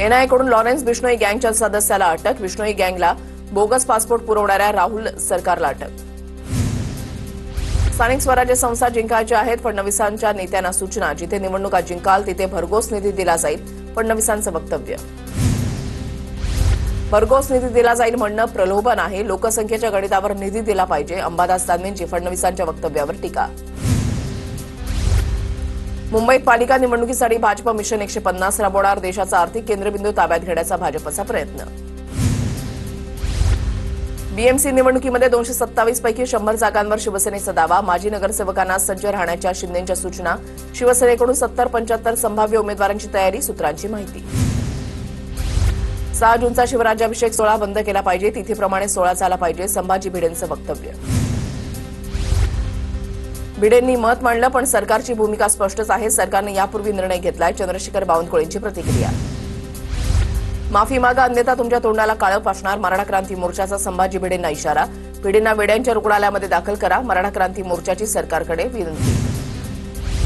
एनआयएकडून Lawrence Bishnoi गँगच्या सदस्याला अटक. Bishnoi गँगला bogus passport पुरवणाऱ्या राहुल सरकारला अटक. स्थानिक स्वराज्य संस्था जिंकायच्या आहेत. फडणवीसांच्या नेत्यांना सूचना. जिथे निवडणुका जिंकाल तिथे भरघोस निधी दिला जाईल. फडणवीसांचं वक्तव्य. भरघोस निधी दिला जाईल म्हणणं प्रलोभन आहे. लोकसंख्येच्या गणितावर निधी दिला पाहिजे. अंबादास दानवेंची फडणवीसांच्या वक्तव्यावर टीका. मुंबईत पालिका निवडणुकीसाठी भाजप मिशन 150 राबवणार. देशाचा आर्थिक केंद्रबिंदू ताब्यात घेण्याचा भाजपचा प्रयत्न. बीएमसी निवडणुकीमध्ये 227 पैकी 100 जागांवर शिवसेनेचा दावा. माजी नगरसेवकांना सज्ज राहण्याच्या शिंदेंच्या सूचना. शिवसेनेकडून 70-75 संभाव्य उमेदवारांची तयारी. सूत्रांची माहिती. 6 जूनचा शिवराज्याभिषेक सोहळा बंद केला पाहिजे. तिथीप्रमाणे सोहळा झाला पाहिजे. संभाजी भिडेंचं वक्तव्य. भिडेंनी मत मांडलं पण सरकारची भूमिका स्पष्टच आहे. सरकारने यापूर्वी निर्णय घेतलाय. चंद्रशेखर बावनकुळेंची प्रतिक्रिया. माफी मागा अन्यथा तुमच्या तोंडाला काळं फासणार. मराठा क्रांती मोर्चाचा संभाजी भिडेंना इशारा. भिडेंना वेड्यांच्या रुग्णालयामध्ये दाखल करा. मराठा क्रांती मोर्चाची सरकारकडे विनंती.